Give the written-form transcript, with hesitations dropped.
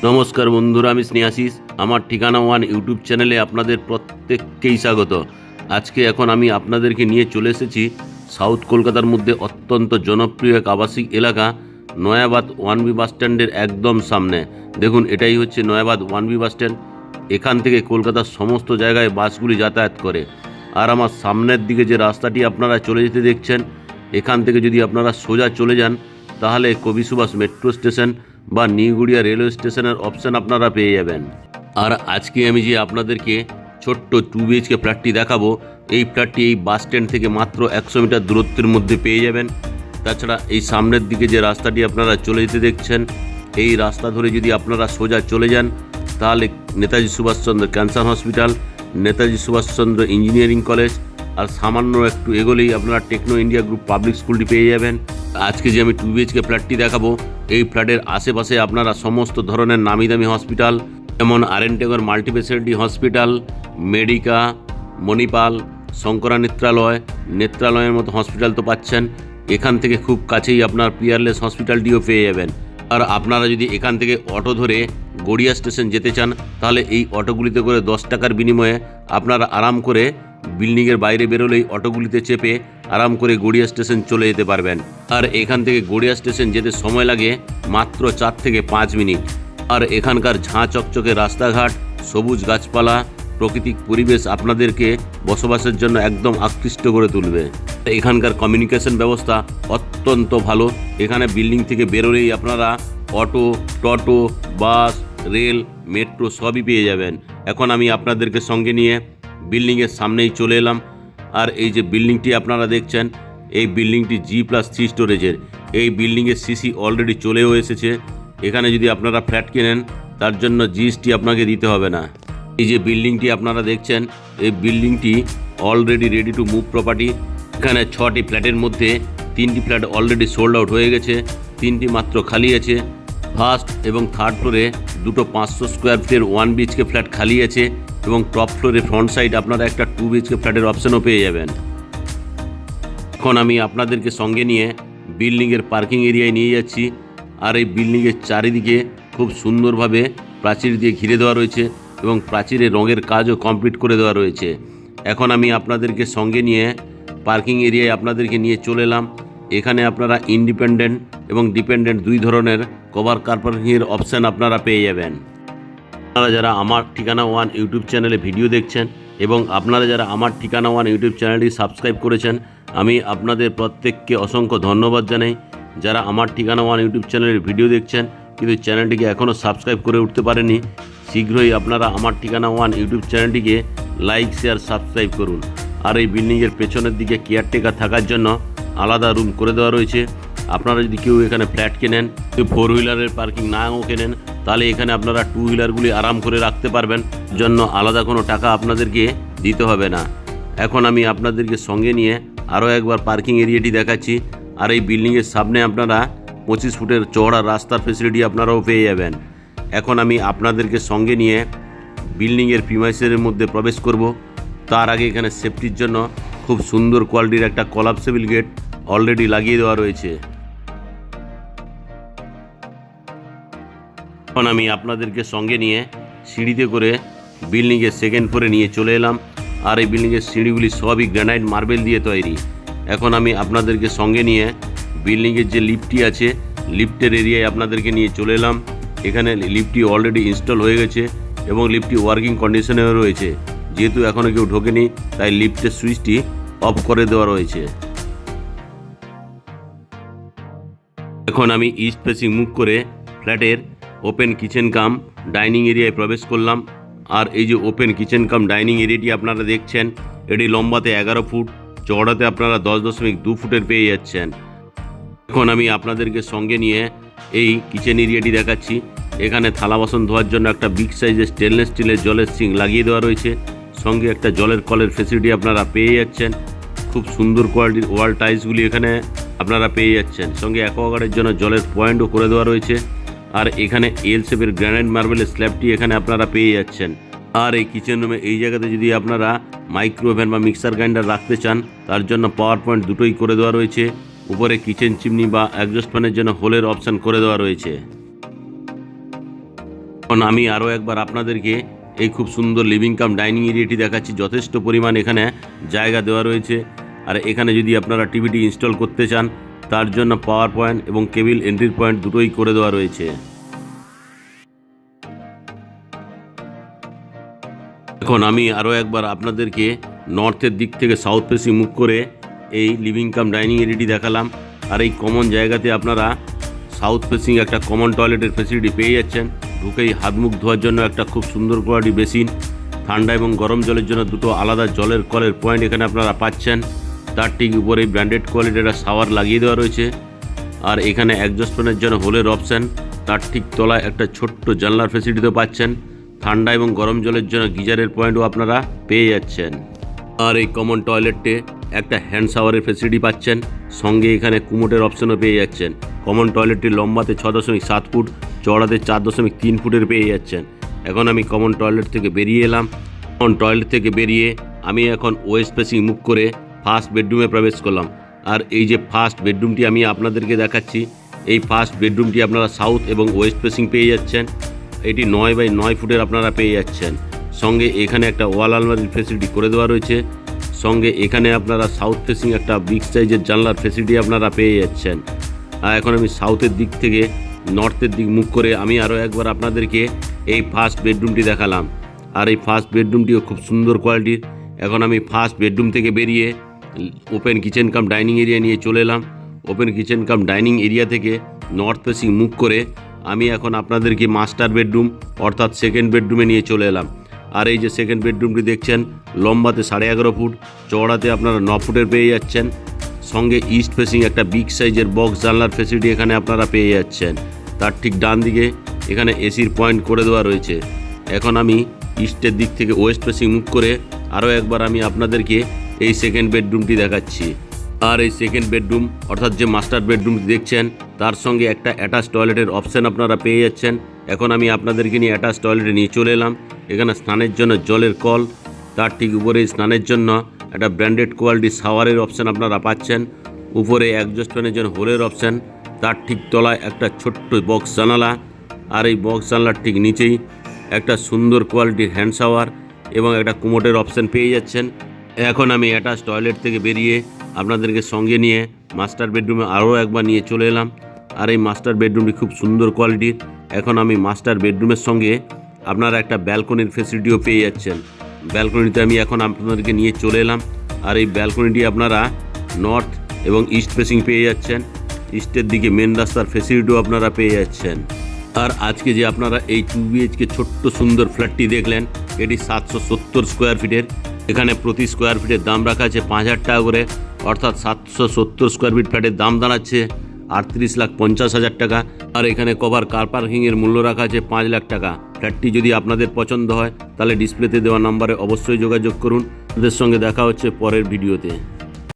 নমস্কার বন্ধুরা, আমি স্নেহাশিস। আমার ঠিকানা ওয়ান ইউটিউব চ্যানেলে আপনাদের প্রত্যেককেই স্বাগত। আজকে আমি আপনাদেরকে নিয়ে চলে এসেছি সাউথ কলকাতার মধ্যে অত্যন্ত জনপ্রিয় এক আবাসিক এলাকা নয়াবাদ 1B বাস স্ট্যান্ডের একদম সামনে। দেখুন, এটাই হচ্ছে নয়াবাদ 1B বাস স্ট্যান্ড। এখান থেকে কলকাতার সমস্ত জায়গায় বাসগুলি যাতায়াত করে। আর আমার সামনের দিকে যে রাস্তাটি আপনারা চলে যেতে দেখছেন, এখান থেকে যদি আপনারা সোজা চলে যান তাহলে কবি সুভাষ মেট্রো স্টেশন বা নিউগুড়িয়া রেলওয়ে স্টেশনের অপশান আপনারা পেয়ে যাবেন। আর আজকে আমি যে আপনাদেরকে ছোট্ট 2 BHK ফ্ল্যাটটি দেখাবো, এই ফ্ল্যাটটি এই বাস স্ট্যান্ড থেকে মাত্র 100 মিটার দূরত্বের মধ্যে পেয়ে যাবেন। তাছাড়া এই সামনের দিকে যে রাস্তাটি আপনারা চলে যেতে দেখছেন, এই রাস্তা ধরে যদি আপনারা সোজা চলে যান তাহলে Netaji Subhas Chandra cancer hospital, Netaji Subhas Chandra engineering college, আর সামান্য একটু এগোলেই আপনারা টেকনো ইন্ডিয়া গ্রুপ পাবলিক স্কুলটি পেয়ে যাবেন। আজকে যে আমি 2 BHK ফ্ল্যাটটি দেখাবো, এই ফ্ল্যাটের আশেপাশে আপনারা সমস্ত ধরনের নামি দামি হসপিটাল যেমন আরএন-টেগর multispeciality hospital, Medica, Manipal, Shankara নেত্রালয়ের মতো হসপিটাল তো পাচ্ছেন। এখান থেকে খুব কাছেই আপনার পিয়ারলেস হসপিটালটিও পেয়ে যাবেন। আর আপনারা যদি এখান থেকে অটো ধরে গড়িয়া স্টেশন যেতে চান তাহলে এই অটোগুলিতে করে 10 টাকার বিনিময়ে আপনারা আরাম করে বিল্ডিংয়ের বাইরে বেরোলেই অটোগুলিতে চেপে আরাম করে গড়িয়া স্টেশন চলে যেতে পারবেন। আর এখান থেকে গড়িয়া স্টেশন যেতে সময় লাগে মাত্র 4 থেকে 5 মিনিট। আর এখানকার ঝাঁ চকচকে রাস্তাঘাট, সবুজ গাছপালা, প্রাকৃতিক পরিবেশ আপনাদেরকে বসবাসের জন্য একদম আকৃষ্ট করে তুলবে। এখানকার কমিউনিকেশন ব্যবস্থা অত্যন্ত ভালো। এখানে বিল্ডিং থেকে বেরোলেই আপনারা অটো, টোটো, বাস, রেল, মেট্রো সবই পেয়ে যাবেন। এখন আমি আপনাদেরকে সঙ্গে নিয়ে বিল্ডিংয়ের সামনেই চলে এলাম। আর এই যে বিল্ডিংটি আপনারা দেখছেন, এই বিল্ডিংটি G+3 স্টোরেজের। এই বিল্ডিংয়ের সিসি অলরেডি চলেও এসেছে। এখানে যদি আপনারা ফ্ল্যাট কেনেন তার জন্য জিএসটি আপনাকে দিতে হবে না। এই যে বিল্ডিংটি আপনারা দেখছেন, এই বিল্ডিংটি already ready to move property. এখানে 6টি ফ্ল্যাটের মধ্যে 3টি ফ্ল্যাট অলরেডি সোল্ড আউট হয়ে গেছে, 3টি মাত্র খালি আছে। ফার্স্ট এবং থার্ড ফ্লোরে দুটো 500 স্কোয়ার ফিটের 1 BHK ফ্ল্যাট খালি আছে এবং টপ ফ্লোরে ফ্রন্ট সাইড আপনারা একটা 2 BHK ফ্ল্যাটের অপশানও পেয়ে যাবেন। এখন আমি আপনাদেরকে সঙ্গে নিয়ে বিল্ডিংয়ের পার্কিং এরিয়ায় নিয়ে যাচ্ছি। আর এই বিল্ডিংয়ের চারিদিকে খুব সুন্দরভাবে প্রাচীর দিয়ে ঘিরে দেওয়া রয়েছে এবং প্রাচীরের রঙের কাজও কমপ্লিট করে দেওয়া রয়েছে। এখন আমি আপনাদেরকে সঙ্গে নিয়ে পার্কিং এরিয়ায় আপনাদেরকে নিয়ে চলে এলাম। এখানে আপনারা ইন্ডিপেন্ডেন্ট এবং ডিপেন্ডেন্ট দুই ধরনের কভার কার পার্কিংয়ের অপশান আপনারা পেয়ে যাবেন। আপনারা যারা আমার ঠিকানা ওয়ান ইউটিউব চ্যানেলে ভিডিও দেখছেন এবং আপনারা যারা আমার ঠিকানা ওয়ান ইউটিউব চ্যানেলটি সাবস্ক্রাইব করেছেন, আমি আপনাদের প্রত্যেককে অসংখ্য ধন্যবাদ জানাই। যারা আমার ঠিকানা ওয়ান ইউটিউব চ্যানেলের ভিডিও দেখছেন কিন্তু চ্যানেলটিকে এখনও সাবস্ক্রাইব করে উঠতে পারেননি, শীঘ্রই আপনারা আমার ঠিকানা ওয়ান ইউটিউব চ্যানেলটিকে লাইক, শেয়ার, সাবস্ক্রাইব করুন। আর এই বিল্ডিংয়ের পেছনের দিকে কেয়ারটেকার থাকার জন্য আলাদা রুম করে দেওয়া রয়েছে। আপনারা যদি কেউ এখানে ফ্ল্যাট কেনেন, কেউ 4 হুইলারের পার্কিং নাও কেনেন, তাহলে এখানে আপনারা 2 হুইলারগুলি আরাম করে রাখতে পারবেন, জন্য আলাদা কোনো টাকা আপনাদেরকে দিতে হবে না। এখন আমি আপনাদেরকে সঙ্গে নিয়ে আরও একবার পার্কিং এরিয়াটি দেখাচ্ছি। আর এই বিল্ডিংয়ের সামনে আপনারা 25 ফুটের চওড়া রাস্তার ফেসিলিটি আপনারাও পেয়ে যাবেন। এখন আমি আপনাদেরকে সঙ্গে নিয়ে বিল্ডিংয়ের প্রিমাইসের মধ্যে প্রবেশ করব। তার আগে এখানে সেফটির জন্য খুব সুন্দর কোয়ালিটির একটা কলাপসেবল গেট অলরেডি লাগিয়ে দেওয়া রয়েছে। এখন আমি আপনাদেরকে সঙ্গে নিয়ে সিঁড়িতে করে বিল্ডিংয়ের সেকেন্ড ফ্লোরে নিয়ে চলে এলাম। আর এই বিল্ডিংয়ের সিঁড়িগুলি সবই গ্রানাইট মার্বেল দিয়ে তৈরি। এখন আমি আপনাদেরকে সঙ্গে নিয়ে বিল্ডিংয়ের যে লিফটটি আছে, লিফটের এরিয়ায় আপনাদেরকে নিয়ে চলে এলাম। এখানে লিফটটি অলরেডি ইনস্টল হয়ে গেছে এবং লিফটটি ওয়ার্কিং কন্ডিশনেও রয়েছে। যেহেতু এখনও কেউ ঢোকেনি তাই লিফটের সুইচটি অফ করে দেওয়া রয়েছে। এখন আমি ইস্ট ফেসিং মুভ করে ফ্ল্যাটের ওপেন কিচেন কাম ডাইনিং এরিয়ায় প্রবেশ করলাম। আর এই যে ওপেন কিচেন কাম ডাইনিং এরিয়াটি আপনারা দেখছেন, এটি লম্বাতে 11 ফুট, চওড়াতে আপনারা 10.2 ফুটের পেয়ে যাচ্ছেন। এখন আমি আপনাদেরকে সঙ্গে নিয়ে এই কিচেন এরিয়াটি দেখাচ্ছি। এখানে থালা বাসন ধোয়ার জন্য একটা বিগ সাইজের স্টেনলেস স্টিলের জলের সিঙ্ক লাগিয়ে দেওয়া রয়েছে। সঙ্গে একটা জলের কলের ফেসিলিটি আপনারা পেয়ে যাচ্ছেন। খুব সুন্দর কোয়ালিটির ওয়াল টাইলসগুলি এখানে আপনারা পেয়ে যাচ্ছেন। সঙ্গে অ্যাকোয়াগার্ডের জন্য জলের পয়েন্টও করে দেওয়া রয়েছে। আর এখানে এল শেপের গ্রানাইট মার্বেলের স্ল্যাবটি এখানে আপনারা পেয়ে যাচ্ছেন। আর এই কিচেন রুমে এই জায়গাতে যদি আপনারা মাইক্রোওভেন বা মিক্সার গ্রাইন্ডার রাখতে চান তার জন্য পাওয়ার পয়েন্ট দুটোই করে দেওয়া রয়েছে। উপরে কিচেন চিমনি বা অ্যাডজাস্ট ফ্যানের জন্য হোলের অপশান করে দেওয়া রয়েছে। এখন আমি আরও একবার আপনাদেরকে এই খুব সুন্দর লিভিং কাম ডাইনিং এরিয়াটি দেখাচ্ছি। যথেষ্ট পরিমাণ এখানে জায়গা দেওয়া রয়েছে। আর এখানে যদি আপনারা টিভিটি ইনস্টল করতে চান তার জন্য পাওয়ার পয়েন্ট এবং কেবল এন্ট্রির পয়েন্ট দুটোই করে দেওয়া রয়েছে। এখন আমি আরও একবার আপনাদেরকে নর্থের দিক থেকে সাউথ ফেসিং মুখ করে এই লিভিং কাম ডাইনিং এরিয়াটি দেখালাম। আর এই কমন জায়গাতে আপনারা সাউথ ফেসিং একটা কমন টয়লেটের ফেসিলিটি পেয়ে যাচ্ছেন। ঢুকেই হাত মুখ ধোয়ার জন্য একটা খুব সুন্দর কোয়ালিটি বেসিন, ঠান্ডা এবং গরম জলের জন্য দুটো আলাদা জলের কলের পয়েন্ট এখানে আপনারা পাচ্ছেন। তার ঠিক উপরে ব্র্যান্ডেড কোয়ালিটির একটা শাওয়ার লাগিয়ে দেওয়া রয়েছে। আর এখানে অ্যাডজাস্ট ফ্যানের জন্য হোলের অপশান, তার ঠিক তলায় একটা ছোট্ট জানলার ফেসিলিটিও পাচ্ছেন। ঠান্ডা এবং গরম জলের জন্য গিজারের পয়েন্টও আপনারা পেয়ে যাচ্ছেন। আর এই কমন টয়লেটে একটা হ্যান্ড শাওয়ারের ফেসিলিটি পাচ্ছেন, সঙ্গে এখানে কুমোটের অপশানও পেয়ে যাচ্ছেন। কমন টয়লেটটি লম্বাতে 6.7 ফুট, চওড়াতে 4.3 ফুটের পেয়ে যাচ্ছেন। এখন আমি কমন টয়লেট থেকে বেরিয়ে এলাম। কমন টয়লেট থেকে বেরিয়ে আমি এখন ওয়েস্ট ফেসিং মুভ করে ফার্স্ট বেডরুমে প্রবেশ করলাম। আর এই যে ফার্স্ট বেডরুমটি আমি আপনাদেরকে দেখাচ্ছি, এই ফার্স্ট বেডরুমটি আপনারা সাউথ এবং ওয়েস্ট ফেসিং পেয়ে যাচ্ছেন। এটি 9x9 ফুটের আপনারা পেয়ে যাচ্ছেন। সঙ্গে এখানে একটা ওয়াল আলমারির ফেসিলিটি করে দেওয়া রয়েছে। সঙ্গে এখানে আপনারা সাউথ ফেসিং একটা বিগ সাইজের জানলার ফেসিলিটি আপনারা পেয়ে যাচ্ছেন। আর এখন আমি সাউথের দিক থেকে নর্থের দিক মুখ করে আমি আরও একবার আপনাদেরকে এই ফার্স্ট বেডরুমটি দেখালাম। আর এই ফার্স্ট বেডরুমটিও খুব সুন্দর কোয়ালিটির। এখন আমি ফার্স্ট বেডরুম থেকে বেরিয়ে open kitchen cum dining area নিয়ে চলে এলাম। Open kitchen cum dining area থেকে নর্থ ফেসিং মুখ করে আমি এখন আপনাদেরকে মাস্টার বেডরুম অর্থাৎ সেকেন্ড বেডরুমে নিয়ে চলে এলাম। আর এই যে সেকেন্ড বেডরুমটি দেখছেন, লম্বাতে 11.5 ফুট, চওড়াতে আপনারা 9 ফুটের পেয়ে যাচ্ছেন। সঙ্গে ইস্ট ফেসিং একটা বিগ সাইজের বক্স জানলার ফেসিলিটি এখানে আপনারা পেয়ে যাচ্ছেন। তার ঠিক ডান দিকে এখানে এসির পয়েন্ট করে দেওয়া রয়েছে। এখন আমি ইস্টের দিক থেকে ওয়েস্ট ফেসিং মুভ করে আরও একবার আমি আপনাদেরকে এই সেকেন্ড বেডরুমটি দেখাচ্ছি। আর এই সেকেন্ড বেডরুম অর্থাৎ যে মাস্টার বেডরুমটি দেখছেন তার সঙ্গে একটা অ্যাটাচ টয়লেটের অপশান আপনারা পেয়ে যাচ্ছেন। এখন আমি আপনাদেরকে নিয়ে অ্যাটাচ টয়লেটে নিয়ে চলে এলাম। এখানে স্নানের জন্য জলের কল, তার ঠিক উপরে স্নানের জন্য একটা ব্র্যান্ডেড কোয়ালিটি শাওয়ারের অপশান আপনারা পাচ্ছেন। উপরে অ্যাডজাস্ট ফ্যানের জন্য হোলের অপশান, তার ঠিক তলায় একটা ছোট্ট বক্স জানালা। আর এই বক্স জানালার ঠিক নিচেই একটা সুন্দর কোয়ালিটির হ্যান্ড শাওয়ার এবং একটা কুমোটের অপশান পেয়ে যাচ্ছেন। এখন আমি অ্যাটাচ টয়লেট থেকে বেরিয়ে আপনাদেরকে সঙ্গে নিয়ে মাস্টার বেডরুমে আরও একবার নিয়ে চলে এলাম। আর এই মাস্টার বেডরুমটি খুব সুন্দর কোয়ালিটির। এখন আমি মাস্টার বেডরুমের সঙ্গে আপনারা একটা ব্যালকনির ফেসিলিটিও পেয়ে যাচ্ছেন। ব্যালকনিতে আমি এখন আপনাদেরকে নিয়ে চলে এলাম। আর এই ব্যালকনিটি আপনারা নর্থ এবং ইস্ট ফেসিং পেয়ে যাচ্ছেন। ইস্টের দিকে মেন রাস্তার ফেসিলিটিও আপনারা পেয়ে যাচ্ছেন। আর আজকে যে আপনারা এই 2 BHK ছোট্ট সুন্দর ফ্ল্যাটটি দেখলেন, এটি 770 স্কোয়ার ফিটের। এখানে প্রতি স্কোয়ার ফিটের দাম রাখা আছে 5,000 টাকা করে, অর্থাৎ 770 স্কোয়ার ফিট ফ্ল্যাটের দাম দাঁড়াচ্ছে 38,50,000 টাকা। আর এখানে কভার কার পার্কিংয়ের মূল্য রাখা আছে 5 লাখ টাকা। ফ্ল্যাটটি যদি আপনাদের পছন্দ হয় তাহলে ডিসপ্লেতে দেওয়া নম্বরে অবশ্যই যোগাযোগ করুন। আপনাদের সঙ্গে দেখা হচ্ছে পরের ভিডিওতে।